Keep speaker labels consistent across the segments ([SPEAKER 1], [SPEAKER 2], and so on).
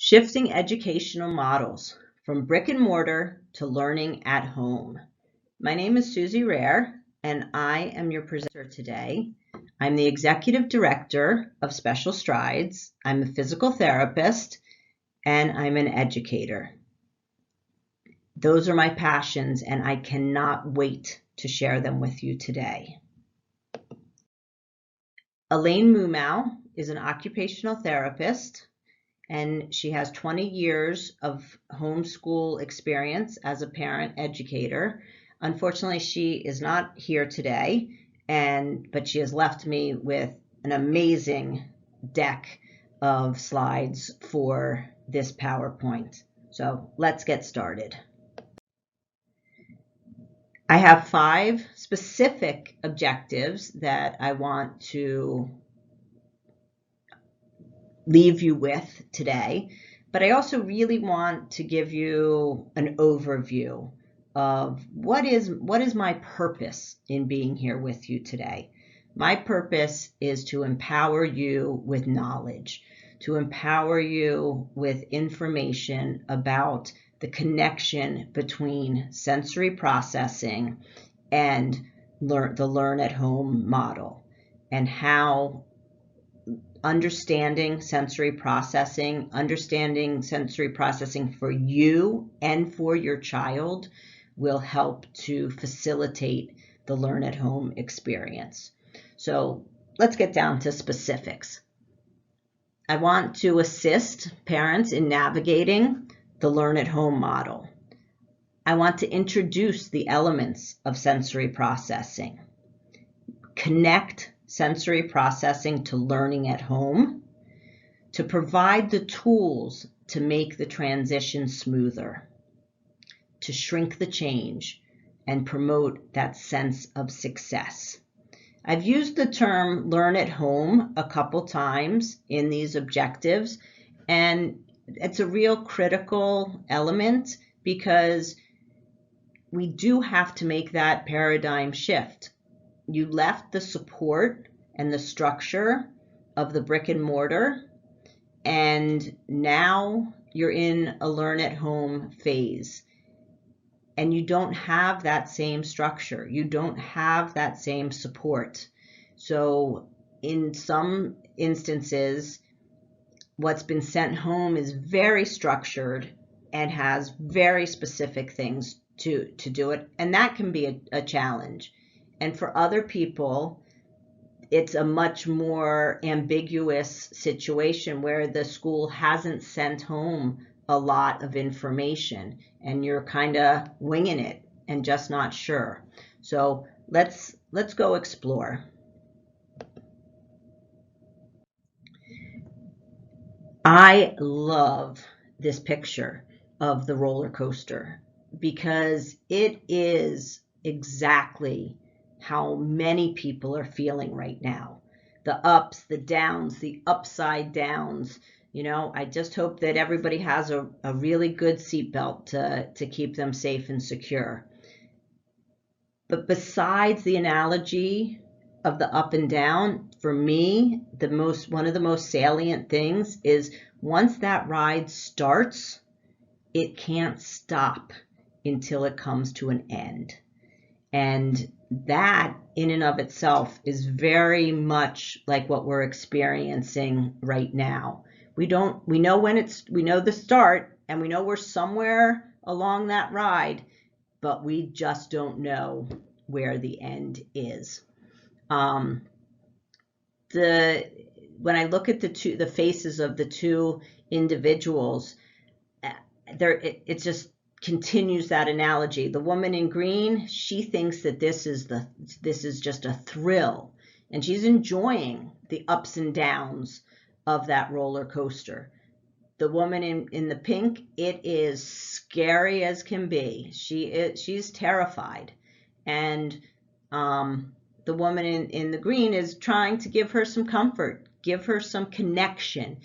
[SPEAKER 1] Shifting educational models from brick and mortar to learning at home. My name is Susie Rare, and I am your presenter today. I'm the Executive Director of Special Strides. I'm a physical therapist, and I'm an educator. Those are my passions, and I cannot wait to share them with you today. Elaine Mumau is an occupational therapist, and she has 20 years of homeschool experience as a parent educator. Unfortunately, she is not here today, but she has left me with an amazing deck of slides for this PowerPoint. So let's get started. I have 5 specific objectives that I want to leave you with today, but I also really want to give you an overview of what is my purpose in being here with you today. My purpose is to empower you with knowledge, to empower you with information about the connection between sensory processing and the learn at home model, and how understanding sensory processing for you and for your child will help to facilitate the learn at home experience. So let's get down to specifics. I want to assist parents in navigating the learn at home model. I want to introduce the elements of sensory processing, connect sensory processing to learning at home, to provide the tools to make the transition smoother, to shrink the change and promote that sense of success. I've used the term learn at home a couple times in these objectives, and it's a real critical element because we do have to make that paradigm shift. You left the support and the structure of the brick and mortar, and now you're in a learn at home phase. And you don't have that same structure. You don't have that same support. So in some instances, what's been sent home is very structured and has very specific things to do it. And that can be a challenge. And for other people, it's a much more ambiguous situation where the school hasn't sent home a lot of information and you're kind of winging it and just not sure. So let's go explore. I love this picture of the roller coaster because it is exactly how many people are feeling right now. The ups, the downs, the upside downs. You know, I just hope that everybody has a really good seatbelt to keep them safe and secure. But besides the analogy of the up and down, for me, one of the most salient things is once that ride starts, it can't stop until it comes to an end. And that in and of itself is very much like what we're experiencing right now. We know the start, and we know we're somewhere along that ride, but we just don't know where the end is. When I look at the faces of the two individuals, it just continues that analogy. The woman in green, she thinks that this is just a thrill, and she's enjoying the ups and downs of that roller coaster. The woman in the pink, it is scary as can be. She's terrified, and the woman in the green is trying to give her some comfort, give her some connection,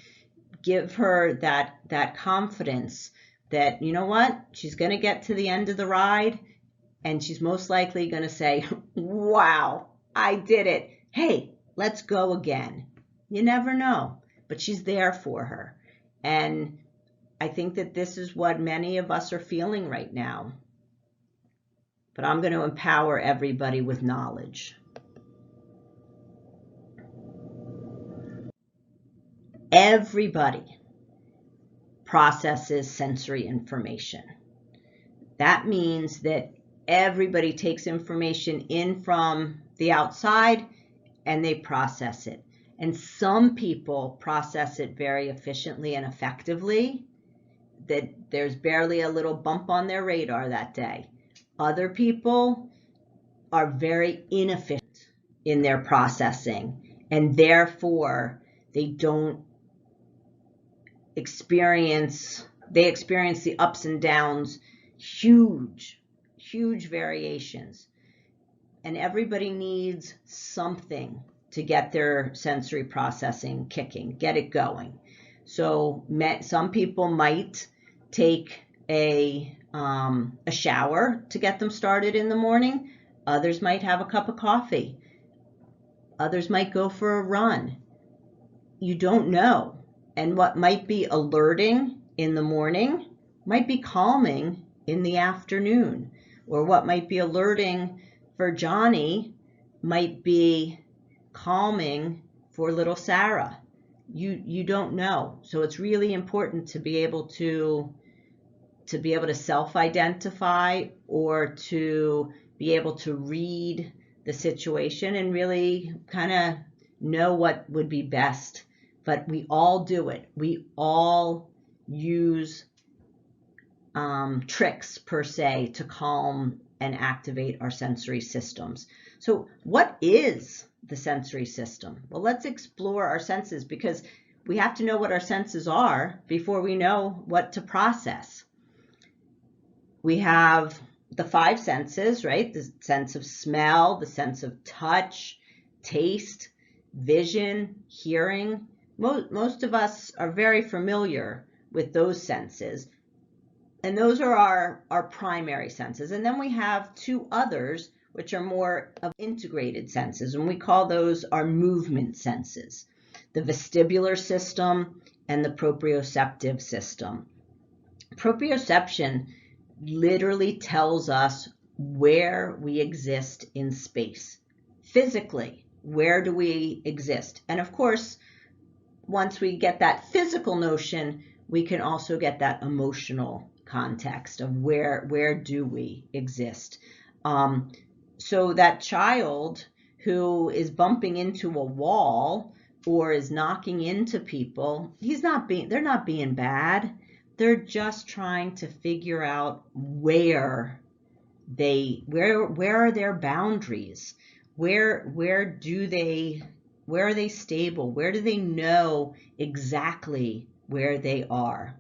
[SPEAKER 1] give her that confidence that, you know what, she's going to get to the end of the ride and she's most likely going to say, wow, I did it. Hey, let's go again. You never know, but she's there for her. And I think that this is what many of us are feeling right now. But I'm going to empower everybody with knowledge. Everybody processes sensory information. That means that everybody takes information in from the outside and they process it. And some people process it very efficiently and effectively, that there's barely a little bump on their radar that day. Other people are very inefficient in their processing, and therefore they experience the ups and downs, huge variations. And everybody needs something to get their sensory processing kicking, get it going. So some people might take a shower to get them started in the morning. Others might have a cup of coffee. Others might go for a run. You don't know. And what might be alerting in the morning might be calming in the afternoon. Or what might be alerting for Johnny might be calming for little Sarah. You don't know. So it's really important to be able to self-identify, or to be able to read the situation and really kind of know what would be best. But we all do it. We all use tricks, per se, to calm and activate our sensory systems. So what is the sensory system? Well, let's explore our senses, because we have to know what our senses are before we know what to process. We have the 5 senses, right? The sense of smell, the sense of touch, taste, vision, hearing. Most of us are very familiar with those senses. And those are our primary senses. And then we have 2 others, which are more of integrated senses, and we call those our movement senses, the vestibular system and the proprioceptive system. Proprioception literally tells us where we exist in space. Physically, where do we exist? And of course, once we get that physical notion, we can also get that emotional context of where do we exist. So that child who is bumping into a wall or is knocking into people, they're not being bad. They're just trying to figure out where are their boundaries? Where are they stable? Where do they know exactly where they are?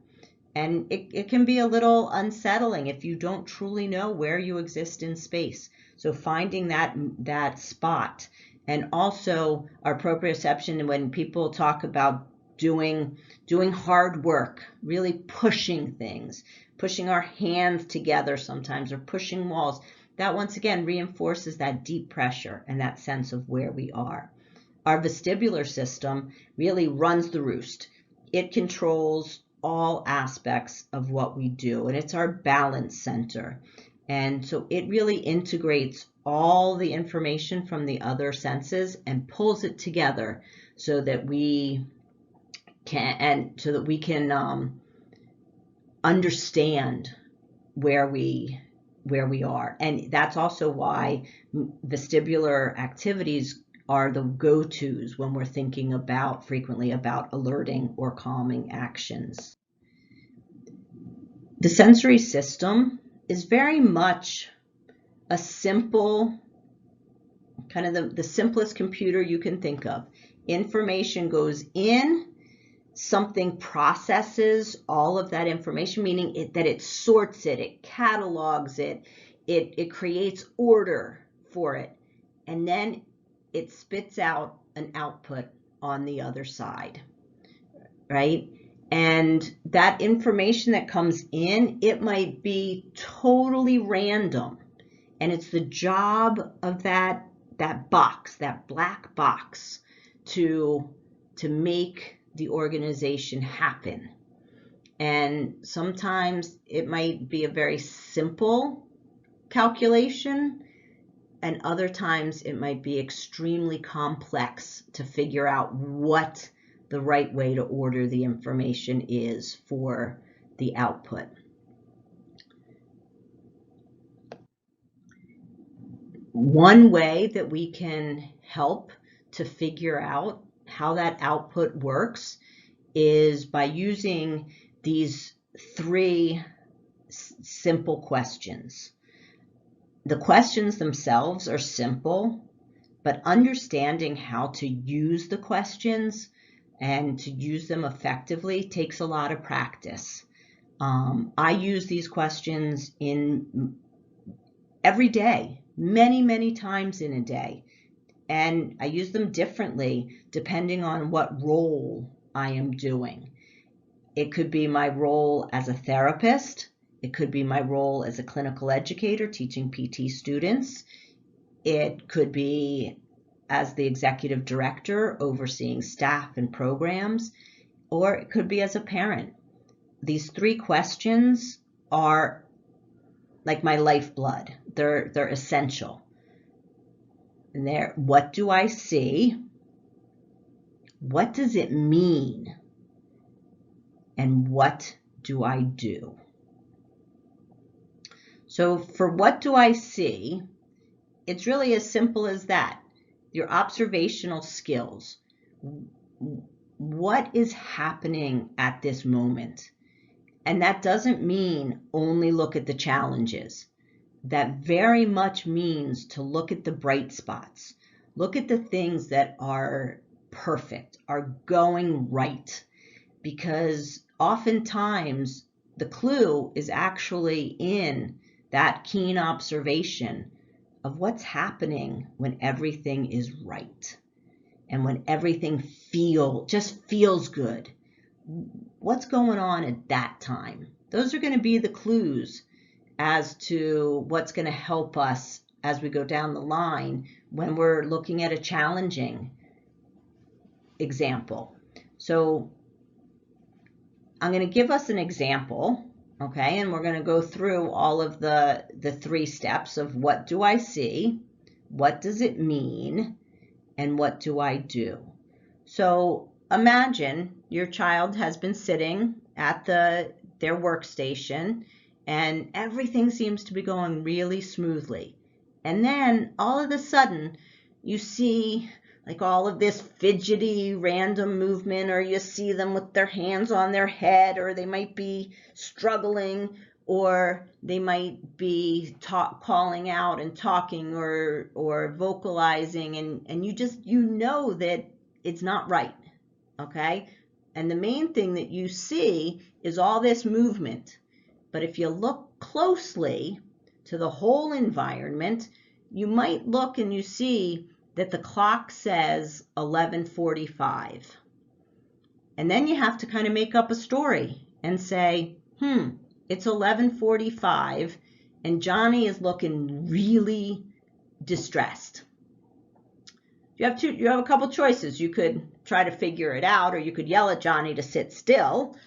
[SPEAKER 1] And it can be a little unsettling if you don't truly know where you exist in space. So finding that spot. And also our proprioception, when people talk about doing hard work, really pushing things, pushing our hands together sometimes, or pushing walls, that once again reinforces that deep pressure and that sense of where we are. Our vestibular system really runs the roost. It controls all aspects of what we do, and it's our balance center. And so it really integrates all the information from the other senses and pulls it together so that we can understand where we are. And that's also why vestibular activities are the go-tos when we're thinking frequently about alerting or calming actions. The sensory system is very much a simple, kind of the simplest computer you can think of. Information goes in, something processes all of that information, meaning that it sorts it, it catalogs it, it creates order for it, and then it spits out an output on the other side, right? And that information that comes in, it might be totally random, and it's the job of that box, that black box, to make the organization happen. And sometimes it might be a very simple calculation, and other times it might be extremely complex to figure out what the right way to order the information is for the output. One way that we can help to figure out how that output works is by using these 3 simple questions. The questions themselves are simple, but understanding how to use the questions and to use them effectively takes a lot of practice. I use these questions in every day, many times in a day, and I use them differently depending on what role I am doing. It could be my role as a therapist. It could be my role as a clinical educator teaching PT students. It could be as the executive director overseeing staff and programs, or it could be as a parent. These 3 questions are like my lifeblood. They're essential. And they're, what do I see? What does it mean? And what do I do? So for what do I see, it's really as simple as that. Your observational skills. What is happening at this moment? And that doesn't mean only look at the challenges. That very much means to look at the bright spots. Look at the things that are perfect, are going right. Because oftentimes the clue is actually in that keen observation of what's happening when everything is right and when everything just feels good. What's going on at that time? Those are going to be the clues as to what's going to help us as we go down the line when we're looking at a challenging example. So I'm going to give us an example, okay, and we're going to go through all of the 3 steps of what do I see, what does it mean, and what do I do. So imagine your child has been sitting at their workstation and everything seems to be going really smoothly. And then all of a sudden you see like all of this fidgety random movement, or you see them with their hands on their head, or they might be struggling, or they might be calling out and talking or vocalizing, and you know that it's not right, okay? And the main thing that you see is all this movement. But if you look closely to the whole environment, you might look and you see that the clock says 11:45. And then you have to kind of make up a story and say, it's 11:45 and Johnny is looking really distressed. You have a couple choices. You could try to figure it out, or you could yell at Johnny to sit still.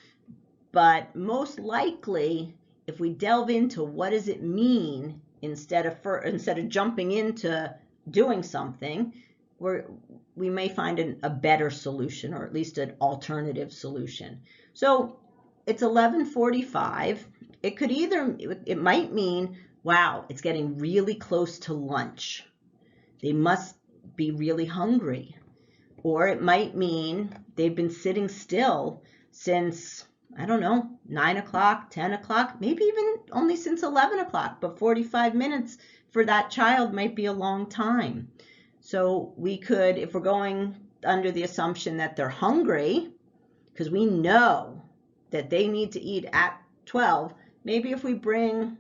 [SPEAKER 1] But most likely, if we delve into what does it mean instead of jumping into doing something, we may find a better solution, or at least an alternative solution. So it's 11:45. It might mean, wow, it's getting really close to lunch. They must be really hungry. Or it might mean they've been sitting still since, I don't know, 9 o'clock, 10 o'clock, maybe even only since 11 o'clock, but 45 minutes for that child might be a long time. So we could, if we're going under the assumption that they're hungry, because we know that they need to eat at 12, maybe if we bring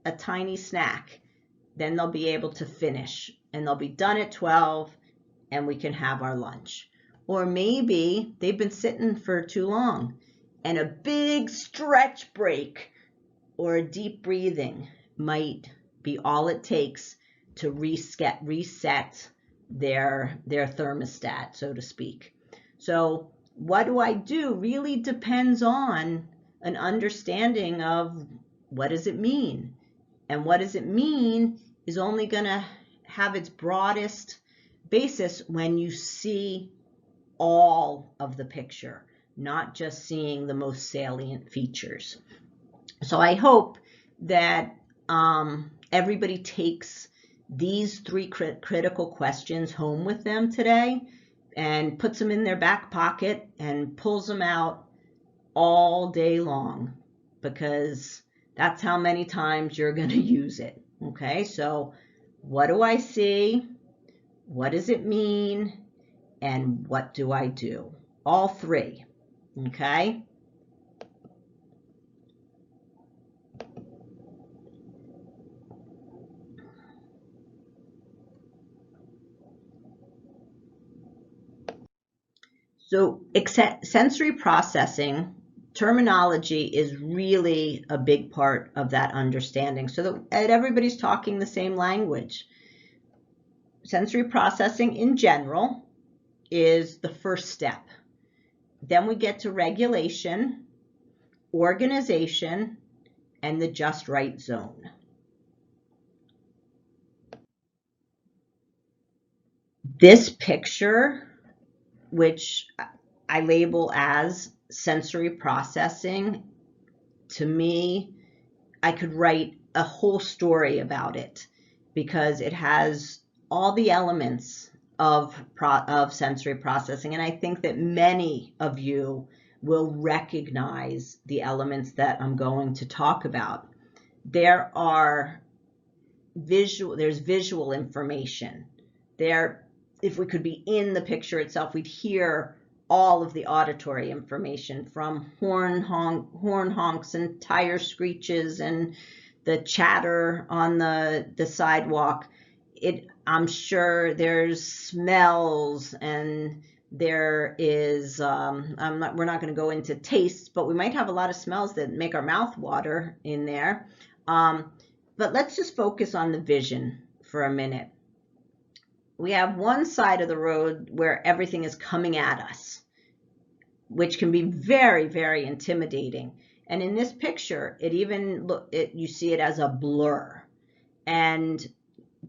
[SPEAKER 1] a tiny snack, then they'll be able to finish and they'll be done at 12 and we can have our lunch. Or maybe they've been sitting for too long and a big stretch break or a deep breathing might be all it takes to reset their thermostat, so to speak. So what do I do really depends on an understanding of what does it mean? And what does it mean is only going to have its broadest basis when you see all of the picture, not just seeing the most salient features. So I hope that everybody takes these three critical questions home with them today and puts them in their back pocket and pulls them out all day long, because that's how many times you're going to use it. Okay, so what do I see? What does it mean? And what do I do? All three. Okay. So sensory processing terminology is really a big part of that understanding, so that everybody's talking the same language. Sensory processing in general is the first step. Then we get to regulation, organization, and the just right zone. This picture, which I label as sensory processing, to me, I could write a whole story about it, because it has all the elements of sensory processing. And I think that many of you will recognize the elements that I'm going to talk about. There's visual information. If we could be in the picture itself, we'd hear all of the auditory information, from horn honks and tire screeches and the chatter on the sidewalk. I'm sure there's smells, and there is, we're not going to go into tastes, but we might have a lot of smells that make our mouth water in there. But let's just focus on the vision for a minute. We have one side of the road where everything is coming at us, which can be very, very intimidating. And in this picture, you see it as a blur. And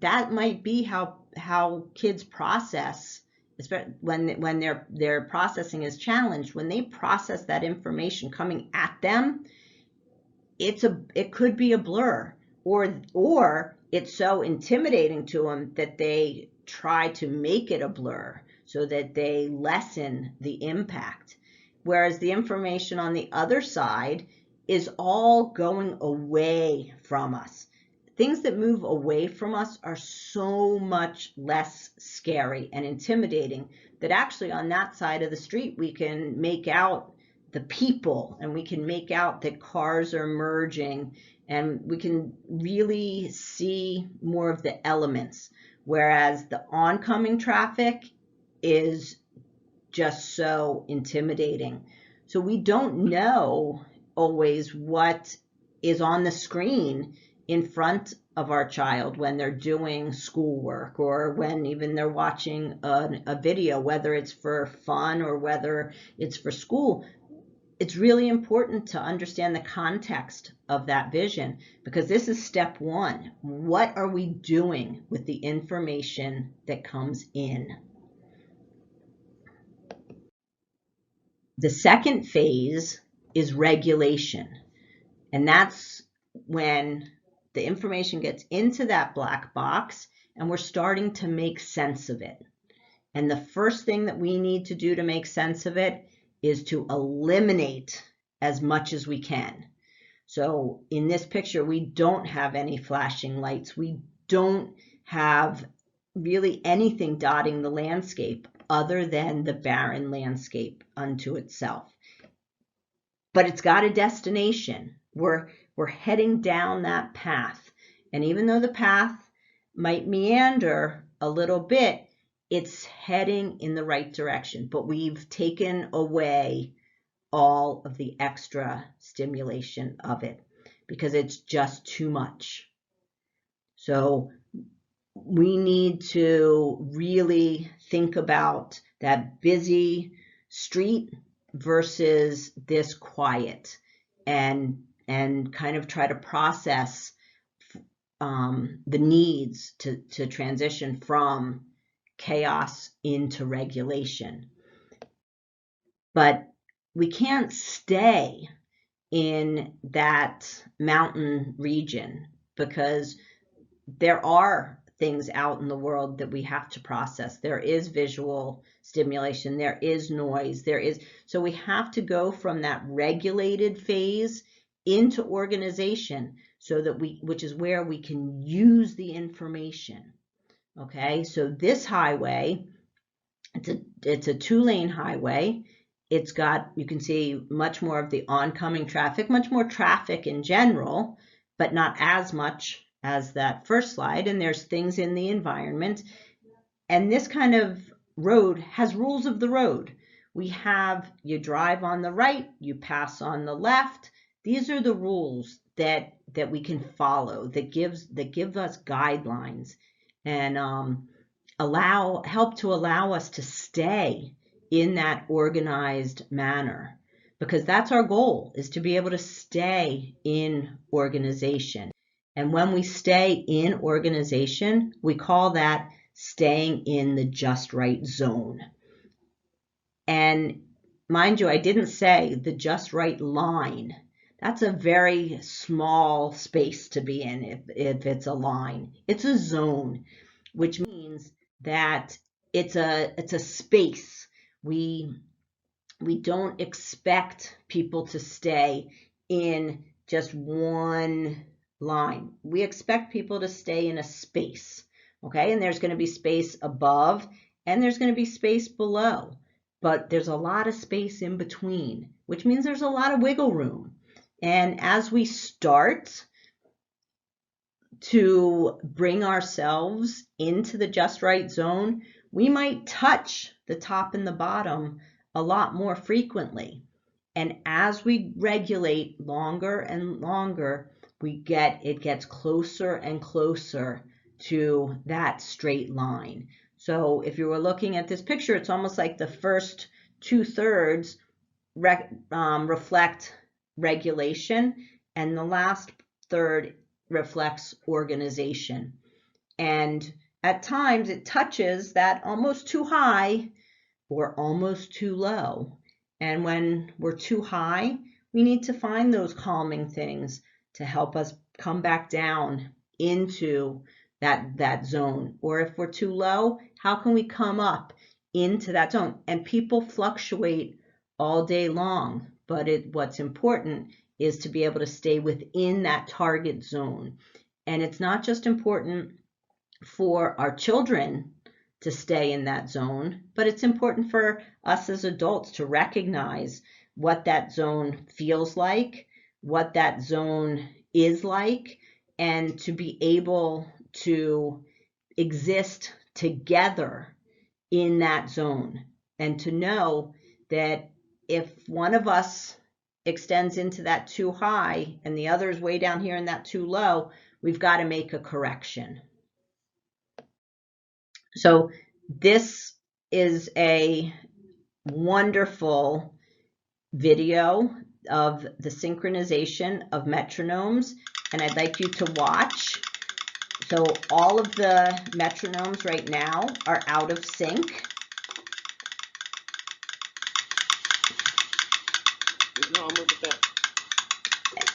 [SPEAKER 1] that might be how kids process, especially when their processing is challenged. When they process that information coming at them, it could be a blur, or it's so intimidating to them that they try to make it a blur so that they lessen the impact. Whereas the information on the other side is all going away from us. Things that move away from us are so much less scary and intimidating that actually on that side of the street we can make out the people, and we can make out that cars are merging, and we can really see more of the elements, whereas the oncoming traffic is just so intimidating. So we don't know always what is on the screen in front of our child when they're doing schoolwork, or when even they're watching a video, whether it's for fun or whether it's for school. It's really important to understand the context of that vision, because this is step one. What are we doing with the information that comes in? The second phase is regulation, and that's when the information gets into that black box and we're starting to make sense of it. And the first thing that we need to do to make sense of it is to eliminate as much as we can. So in this picture, we don't have any flashing lights. We don't have really anything dotting the landscape other than the barren landscape unto itself. But it's got a destination. We're heading down that path. And even though the path might meander a little bit, it's heading in the right direction. But we've taken away all of the extra stimulation of it because it's just too much. So we need to really think about that busy street versus this quiet. and kind of try to process the needs to transition from chaos into regulation. But we can't stay in that mountain region because there are things out in the world that we have to process. There is visual stimulation, there is noise, so we have to go from that regulated phase into organization so that which is where we can use the information. Okay, so this highway, it's a 2-lane highway. It's got, you can see much more of the oncoming traffic, much more traffic in general, but not as much as that first slide. And there's things in the environment. And this kind of road has rules of the road. We have, you drive on the right, you pass on the left. These are the rules that we can follow, that give us guidelines and help to allow us to stay in that organized manner, because that's our goal, is to be able to stay in organization. And when we stay in organization, we call that staying in the just right zone. And mind you, I didn't say the just right line. That's a very small space to be in if it's a line. It's a zone, which means that it's a space. We don't expect people to stay in just one line. We expect people to stay in a space, okay? And there's going to be space above and there's going to be space below, but there's a lot of space in between, which means there's a lot of wiggle room. And as we start to bring ourselves into the just right zone, we might touch the top and the bottom a lot more frequently. And as we regulate longer and longer, it gets closer and closer to that straight line. So if you were looking at this picture, it's almost like the first 2/3 reflect regulation, and the last third reflects organization. And at times it touches that almost too high or almost too low. And when we're too high, we need to find those calming things to help us come back down into that zone. Or if we're too low, how can we come up into that zone? And people fluctuate all day long, but what's important is to be able to stay within that target zone. And it's not just important for our children to stay in that zone, but it's important for us as adults to recognize what that zone feels like, what that zone is like, and to be able to exist together in that zone, and to know that if one of us extends into that too high and the other is way down here in that too low, we've got to make a correction. So this is a wonderful video of the synchronization of metronomes, and I'd like you to watch. So all of the metronomes right now are out of sync.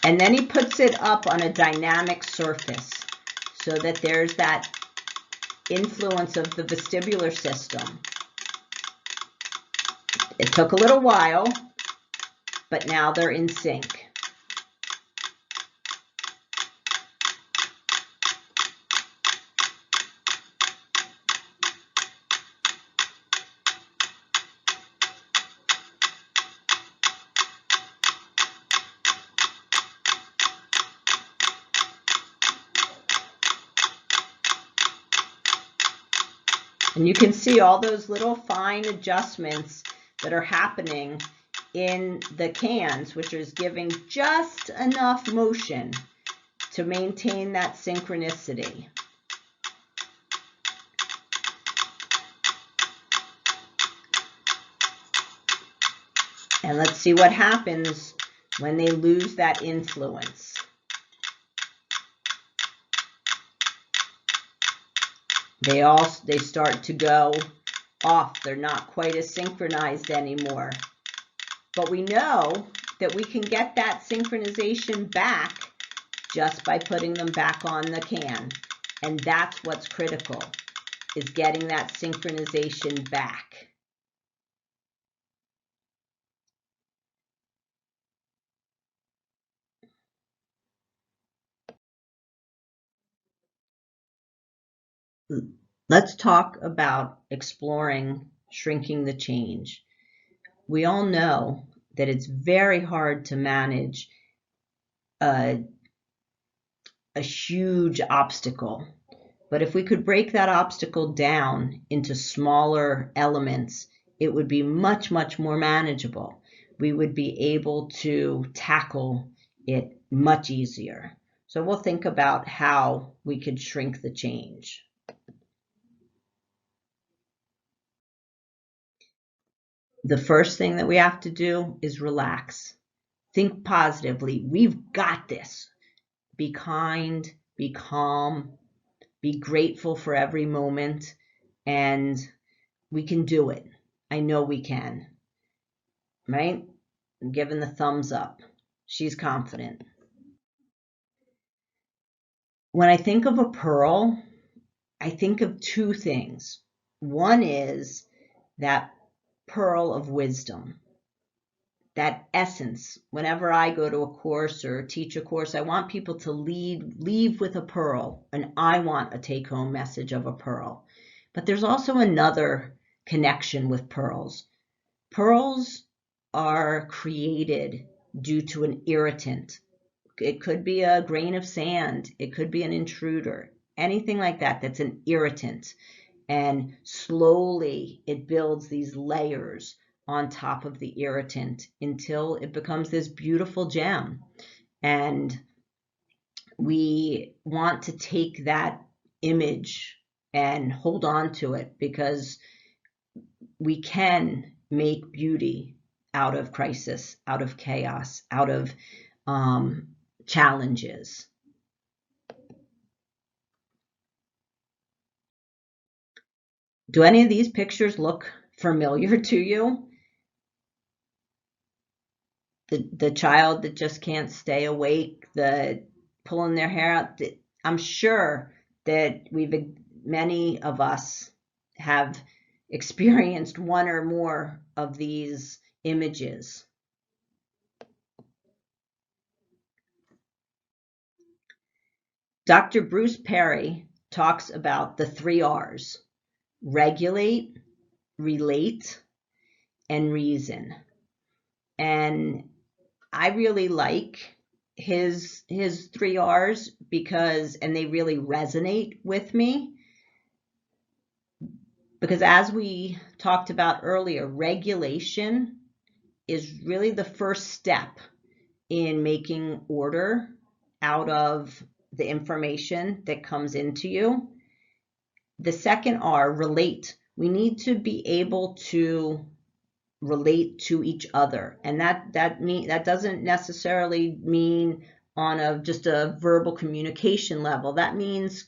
[SPEAKER 1] And then he puts it up on a dynamic surface so that there's that influence of the vestibular system. It took a little while, but now they're in sync. And you can see all those little fine adjustments that are happening in the cans, which is giving just enough motion to maintain that synchronicity. And let's see what happens when they lose that influence. They start to go off. They're not quite as synchronized anymore. But we know that we can get that synchronization back just by putting them back on the can. And that's what's critical, is getting that synchronization back. Let's talk about exploring shrinking the change. We all know that it's very hard to manage a huge obstacle. But if we could break that obstacle down into smaller elements, it would be much, much more manageable. We would be able to tackle it much easier. So we'll think about how we could shrink the change. The first thing that we have to do is relax. Think positively. We've got this. Be kind, be calm, be grateful for every moment, and we can do it. I know we can. Right? I'm giving the thumbs up. She's confident. When I think of a pearl, I think of two things. One is that pearl of wisdom, that essence. Whenever I go to a course or teach a course, I want people to leave with a pearl, and I want a take-home message of a pearl. But there's also another connection with pearls. Pearls are created due to an irritant. It could be a grain of sand. It could be an intruder. Anything like that that's an irritant. And slowly it builds these layers on top of the irritant until it becomes this beautiful gem. And we want to take that image and hold on to it, because we can make beauty out of crisis, out of chaos, out of challenges. Do any of these pictures look familiar to you? The child that just can't stay awake, the pulling their hair out. I'm sure that many of us have experienced one or more of these images. Dr. Bruce Perry talks about the 3 R's: regulate, relate, and reason. And I really like his 3 R's and they really resonate with me. Because as we talked about earlier, regulation is really the first step in making order out of the information that comes into you. The second R, relate. We need to be able to relate to each other, and that doesn't necessarily mean on just a verbal communication level. That means,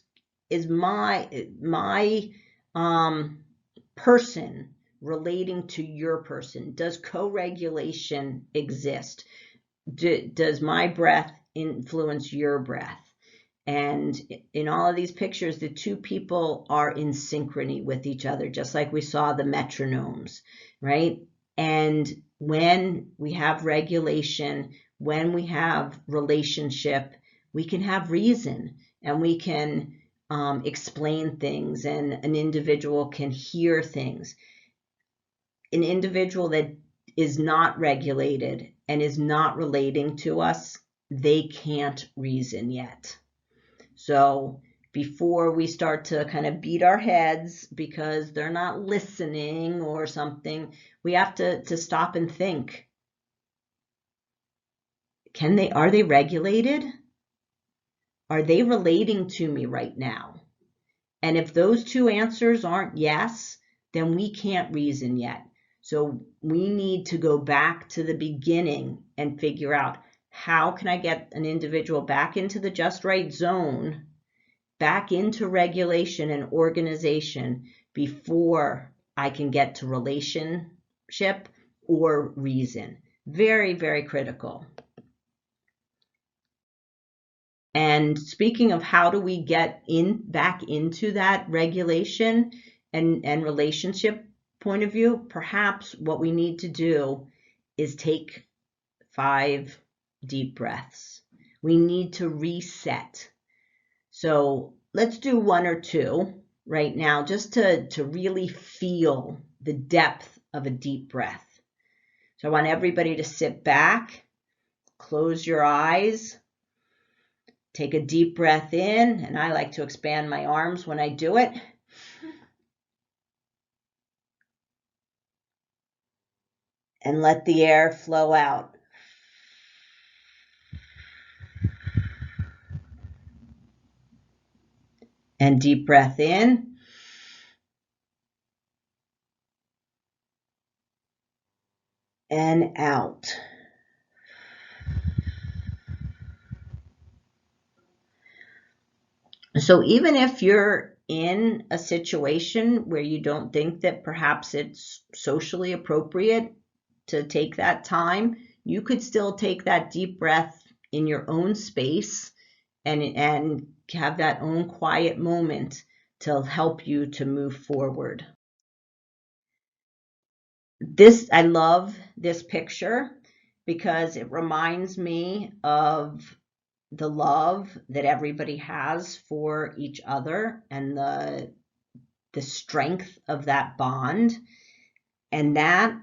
[SPEAKER 1] is my person relating to your person? Does co-regulation exist? Does my breath influence your breath? And in all of these pictures, the two people are in synchrony with each other, just like we saw the metronomes, right? And when we have regulation, when we have relationship, we can have reason, and we can explain things, and an individual can hear things. An individual that is not regulated and is not relating to us, they can't reason yet. So before we start to kind of beat our heads because they're not listening or something, we have to stop and think. Are they regulated? Are they relating to me right now? And if those two answers aren't yes, then we can't reason yet. So we need to go back to the beginning and figure out, how can I get an individual back into the just right zone, back into regulation and organization before I can get to relationship or reason. Very, very critical. And speaking of how do we get back into that regulation and relationship point of view, perhaps what we need to do is take 5 deep breaths. We need to reset. So let's do 1 or 2 right now, just to really feel the depth of a deep breath. So I want everybody to sit back, close your eyes, take a deep breath in, and I like to expand my arms when I do it. And let the air flow out. And deep breath in. And out. So even if you're in a situation where you don't think that perhaps it's socially appropriate to take that time, you could still take that deep breath in your own space and have that own quiet moment to help you to move forward. I love this picture because it reminds me of the love that everybody has for each other and the strength of that bond. And that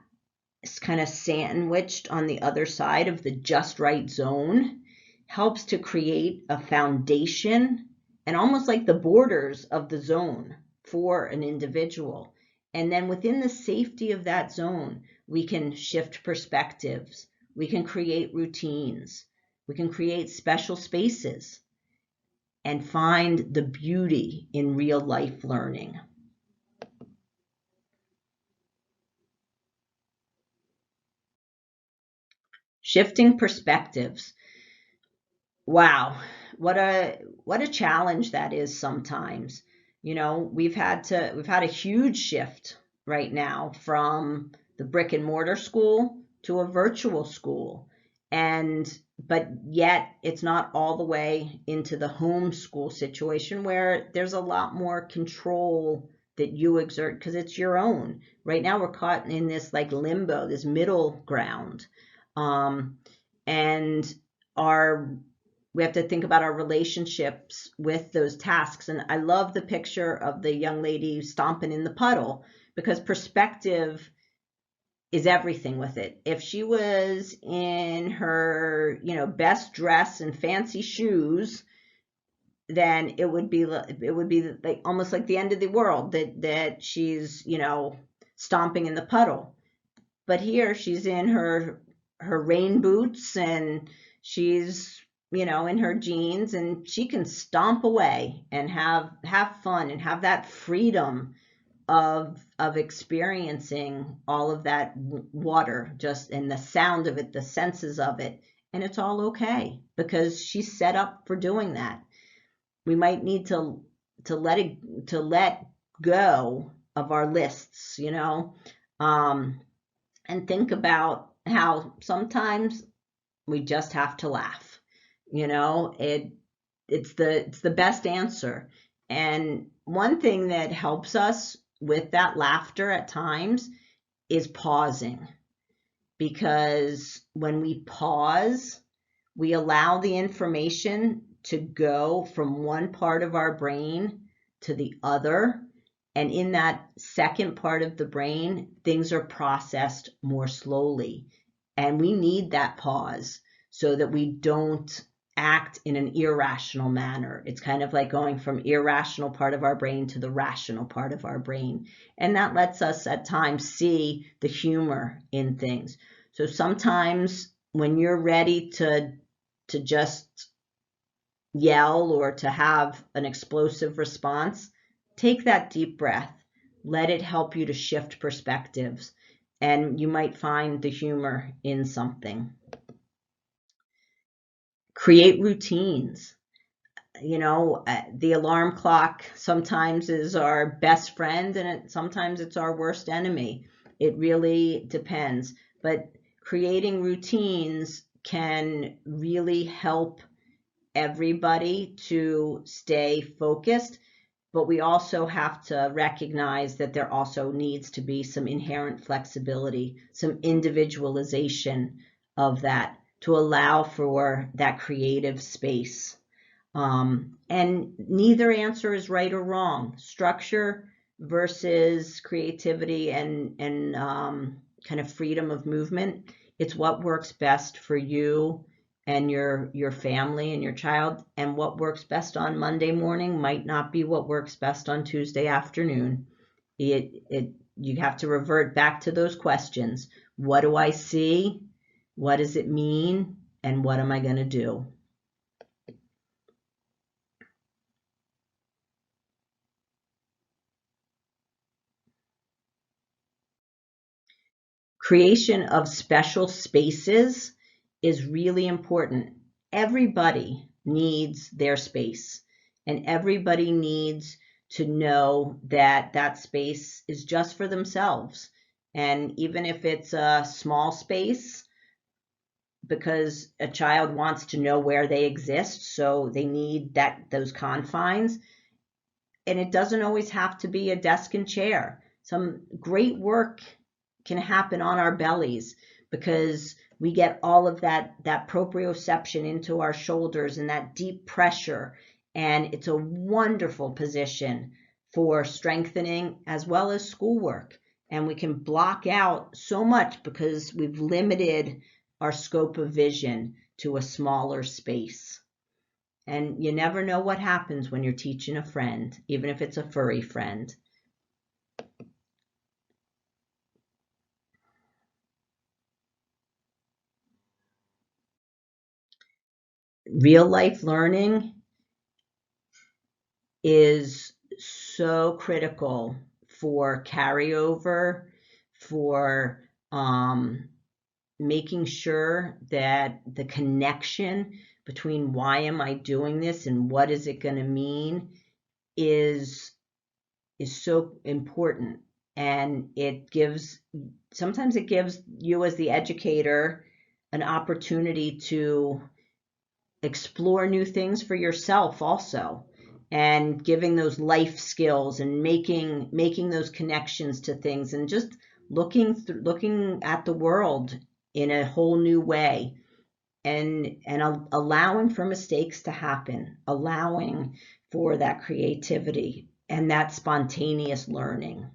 [SPEAKER 1] is kind of sandwiched on the other side of the just right zone, helps to create a foundation and almost like the borders of the zone for an individual. And then within the safety of that zone, we can shift perspectives, we can create routines, we can create special spaces and find the beauty in real life learning. Shifting perspectives. Wow, what a challenge that is sometimes. You know, we've had a huge shift right now from the brick and mortar school to a virtual school. But yet it's not all the way into the homeschool situation where there's a lot more control that you exert because it's your own. Right now we're caught in this like limbo, this middle ground. And we have to think about our relationships with those tasks. And I love the picture of the young lady stomping in the puddle because perspective is everything with it. If she was in her, best dress and fancy shoes, then it would be like almost like the end of the world that she's, stomping in the puddle. But here she's in her rain boots and she's, in her jeans, and she can stomp away and have fun and have that freedom of experiencing all of that water, just and the sound of it, the senses of it, and it's all okay because she's set up for doing that. We might need to let go of our lists, and think about how sometimes we just have to laugh. It's the best answer. And one thing that helps us with that laughter at times is pausing, because when we pause, we allow the information to go from one part of our brain to the other. And in that second part of the brain, things are processed more slowly. And we need that pause so that we don't act in an irrational manner. It's kind of like going from irrational part of our brain to the rational part of our brain. And that lets us at times see the humor in things. So sometimes when you're ready to just yell or to have an explosive response, take that deep breath. Let it help you to shift perspectives and you might find the humor in something. Create routines. The alarm clock sometimes is our best friend, and sometimes it's our worst enemy. It really depends. But creating routines can really help everybody to stay focused. But we also have to recognize that there also needs to be some inherent flexibility, some individualization of that to allow for that creative space. And neither answer is right or wrong. Structure versus creativity and kind of freedom of movement. It's what works best for you and your family and your child. And what works best on Monday morning might not be what works best on Tuesday afternoon. You have to revert back to those questions. What do I see? What does it mean? And what am I going to do? Creation of special spaces is really important. Everybody needs their space, and everybody needs to know that that space is just for themselves. And even if it's a small space, because a child wants to know where they exist, so they need those confines. And it doesn't always have to be a desk and chair. Some great work can happen on our bellies because we get all of that proprioception into our shoulders and that deep pressure. And it's a wonderful position for strengthening as well as schoolwork. And we can block out so much because we've limited our scope of vision to a smaller space. And you never know what happens when you're teaching a friend, even if it's a furry friend. Real life learning is so critical for carryover, for making sure that the connection between why am I doing this and what is it going to mean is so important. And sometimes it gives you as the educator an opportunity to explore new things for yourself also, and giving those life skills and making those connections to things, and just looking at the world in a whole new way, and allowing for mistakes to happen, allowing for that creativity and that spontaneous learning.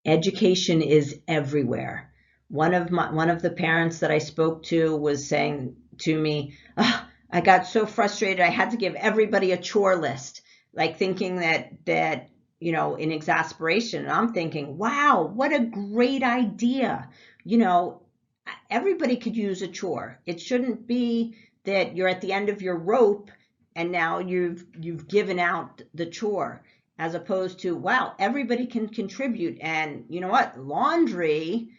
[SPEAKER 1] Education is everywhere. One of the parents that I spoke to was saying to me, "Oh, I got so frustrated. I had to give everybody a chore list," like thinking that in exasperation. And I'm thinking, wow, what a great idea. You know, everybody could use a chore. It shouldn't be that you're at the end of your rope and now you've given out the chore, as opposed to, wow, everybody can contribute. And you know what? Laundry,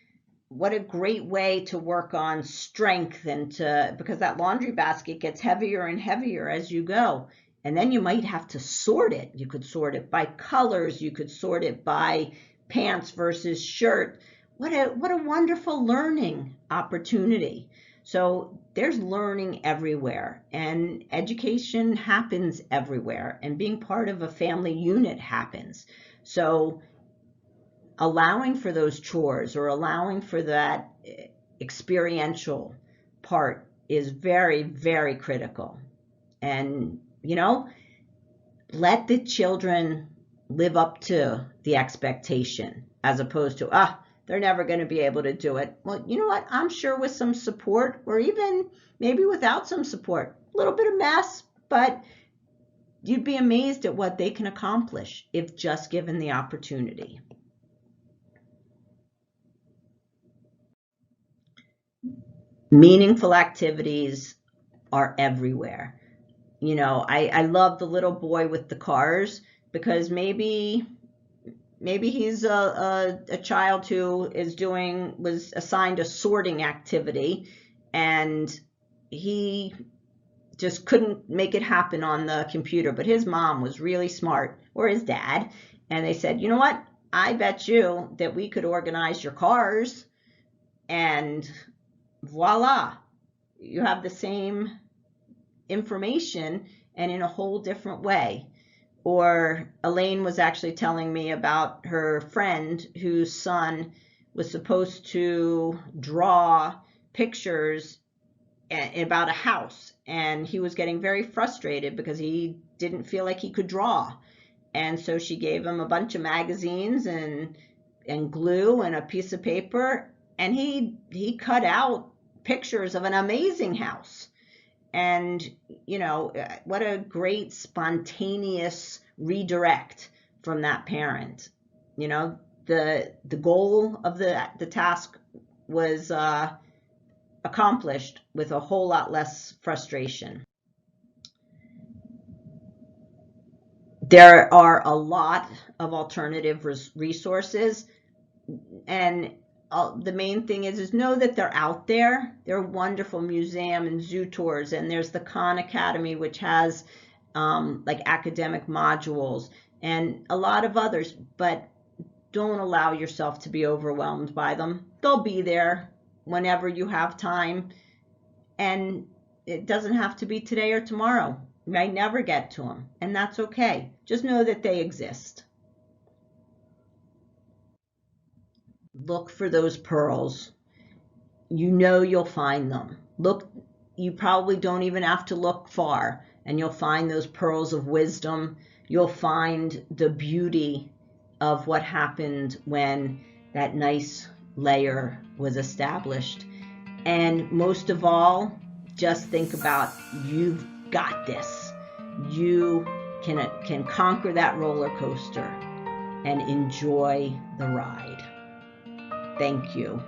[SPEAKER 1] what a great way to work on strength, because that laundry basket gets heavier and heavier as you go. And then you might have to sort it. You could sort it by colors, you could sort it by pants versus shirt. What a wonderful learning opportunity. So there's learning everywhere, and education happens everywhere, and being part of a family unit happens. So allowing for those chores or allowing for that experiential part is very, very critical. And, let the children live up to the expectation, as opposed to, they're never going to be able to do it. Well, you know what? I'm sure with some support, or even maybe without some support, a little bit of mess, but you'd be amazed at what they can accomplish if just given the opportunity. Meaningful activities are everywhere. I love the little boy with the cars, because maybe he's a child who was assigned a sorting activity, and he just couldn't make it happen on the computer, but his mom was really smart, or his dad, and they said, you know what, I bet you that we could organize your cars, and voila, you have the same information and in a whole different way. Or Elaine was actually telling me about her friend whose son was supposed to draw pictures about a house, and he was getting very frustrated because he didn't feel like he could draw. And so she gave him a bunch of magazines and glue and a piece of paper, and he cut out pictures of an amazing house. And what a great spontaneous redirect from that parent. The goal of the task was accomplished with a whole lot less frustration. There are a lot of alternative resources, and the main thing is know that they're out there. There are wonderful museum and zoo tours, and there's the Khan Academy, which has like academic modules, and a lot of others, but don't allow yourself to be overwhelmed by them. They'll be there whenever you have time, and it doesn't have to be today or tomorrow. You might never get to them, and that's okay. Just know that they exist. Look for those pearls. You'll find them. You probably don't even have to look far, and you'll find those pearls of wisdom. You'll find the beauty of what happened when that nice layer was established. And most of all, just think about, you've got this. You can conquer that roller coaster and enjoy the ride. Thank you.